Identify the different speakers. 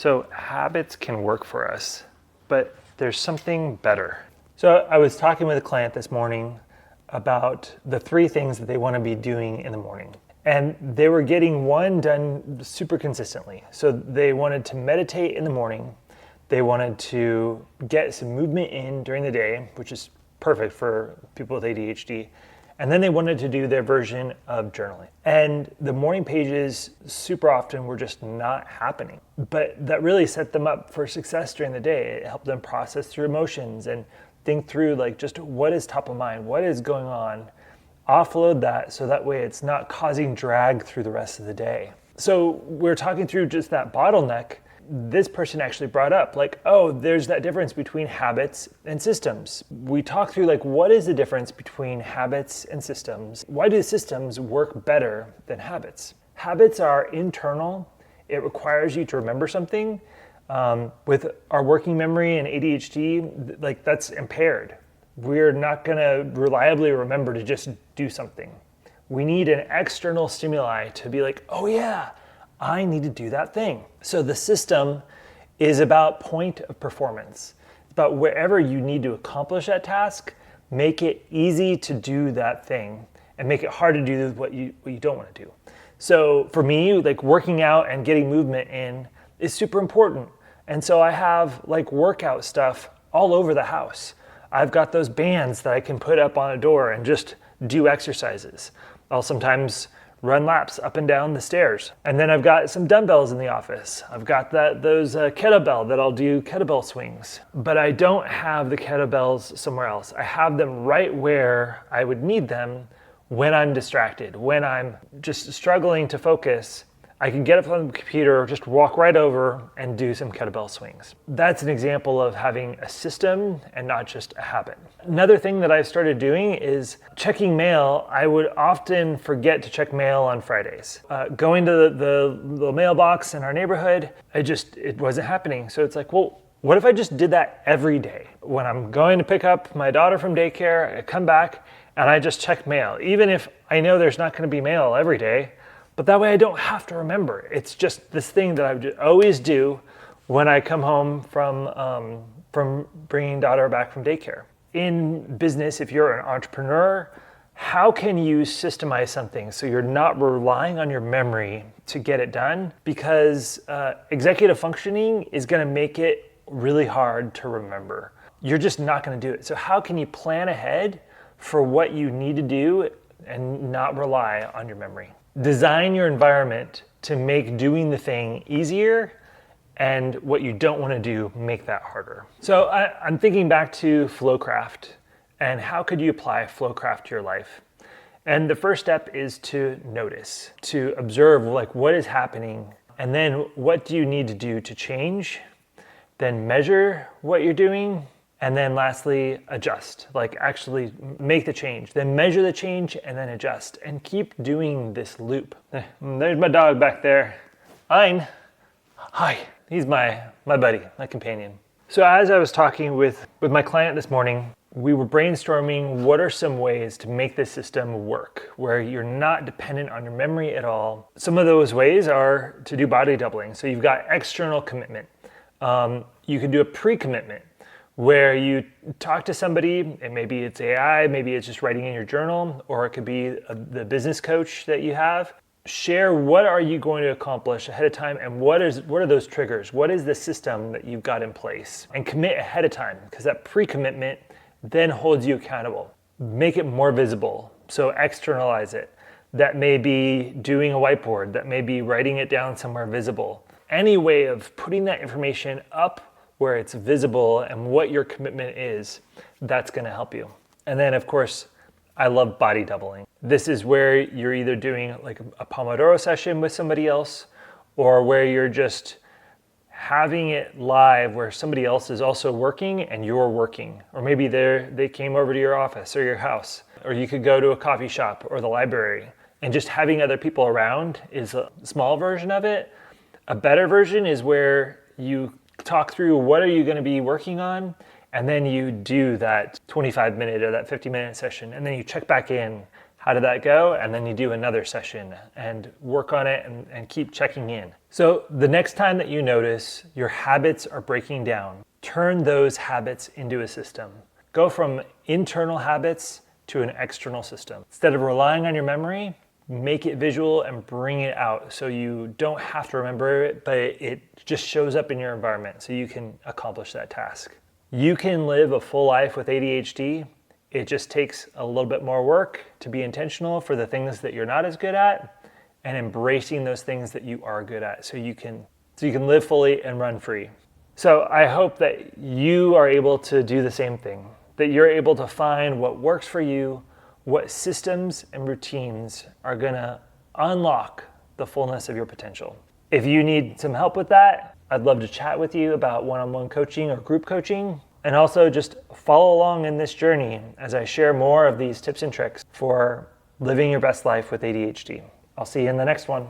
Speaker 1: So habits can work for us, but there's something better. So I was talking with a client this morning about the 3 things that they want to be doing in the morning. And they were getting one done super consistently. So they wanted to meditate in the morning. They wanted to get some movement in during the day, which is perfect for people with ADHD. And then they wanted to do their version of journaling. And the morning pages super often were just not happening. But that really set them up for success during the day. It helped them process through emotions and think through like just what is top of mind, what is going on, offload that so that way it's not causing drag through the rest of the day. So we're talking through just that bottleneck. This person actually brought up like, oh, there's that difference between habits and systems. We talked through like, what is the difference between habits and systems? Why do systems work better than habits? Habits are internal. It requires you to remember something. With our working memory and ADHD, like that's impaired. We're not gonna reliably remember to just do something. We need an external stimuli to be like, oh yeah, I need to do that thing. So the system is about point of performance. It's about wherever you need to accomplish that task, make it easy to do that thing and make it hard to do what you don't want to do. So for me, like working out and getting movement in is super important. And so I have like workout stuff all over the house. I've got those bands that I can put up on a door and just do exercises. I'll sometimes run laps up and down the stairs. And then I've got some dumbbells in the office. I've got those kettlebell that I'll do kettlebell swings. But I don't have the kettlebells somewhere else. I have them right where I would need them when I'm distracted, when I'm just struggling to focus. I can get up from the computer, just walk right over and do some kettlebell swings. That's an example of having a system and not just a habit. Another thing that I've started doing is checking mail. I would often forget to check mail on Fridays. Going to the mailbox in our neighborhood, it wasn't happening. So it's like, well, what if I just did that every day? When I'm going to pick up my daughter from daycare, I come back and I just check mail. Even if I know there's not gonna be mail every day, but that way I don't have to remember. It's just this thing that I would always do when I come home from bringing daughter back from daycare. In business, if you're an entrepreneur, how can you systemize something so you're not relying on your memory to get it done? Because executive functioning is gonna make it really hard to remember. You're just not gonna do it. So how can you plan ahead for what you need to do and not rely on your memory? Design your environment to make doing the thing easier, and what you don't want to do, make that harder. So I'm thinking back to Flowcraft and how could you apply Flowcraft to your life? And the first step is to notice, to observe like what is happening, and then what do you need to do to change, then measure what you're doing, and then lastly, adjust, like actually make the change, then measure the change and then adjust and keep doing this loop. There's my dog back there. Ein. Hi, he's my buddy, my companion. So as I was talking with my client this morning, we were brainstorming what are some ways to make this system work where you're not dependent on your memory at all. Some of those ways are to do body doubling. So you've got external commitment. You can do a pre-commitment, where you talk to somebody, and maybe it's AI, maybe it's just writing in your journal, or it could be the business coach that you have. Share what are you going to accomplish ahead of time, and what are those triggers? What is the system that you've got in place? And commit ahead of time, because that pre-commitment then holds you accountable. Make it more visible, so externalize it. That may be doing a whiteboard, that may be writing it down somewhere visible. Any way of putting that information up where it's visible and what your commitment is, that's gonna help you. And then of course, I love body doubling. This is where you're either doing like a Pomodoro session with somebody else, or where you're just having it live where somebody else is also working and you're working. Or maybe they came over to your office or your house, or you could go to a coffee shop or the library, and just having other people around is a small version of it. A better version is where you talk through what are you going to be working on, and then you do that 25-minute or that 50-minute session, and then you check back in. How did that go? And then you do another session and work on it and keep checking in. So the next time that you notice your habits are breaking down, turn those habits into a system. Go from internal habits to an external system. Instead of relying on your memory, make it visual and bring it out so you don't have to remember it, but it just shows up in your environment so you can accomplish that task. You can live a full life with ADHD. It just takes a little bit more work to be intentional for the things that you're not as good at and embracing those things that you are good at so you can live fully and run free. So I hope that you are able to do the same thing, that you're able to find what works for you, what systems and routines are gonna unlock the fullness of your potential. If you need some help with that, I'd love to chat with you about one-on-one coaching or group coaching. And also just follow along in this journey as I share more of these tips and tricks for living your best life with ADHD. I'll see you in the next one.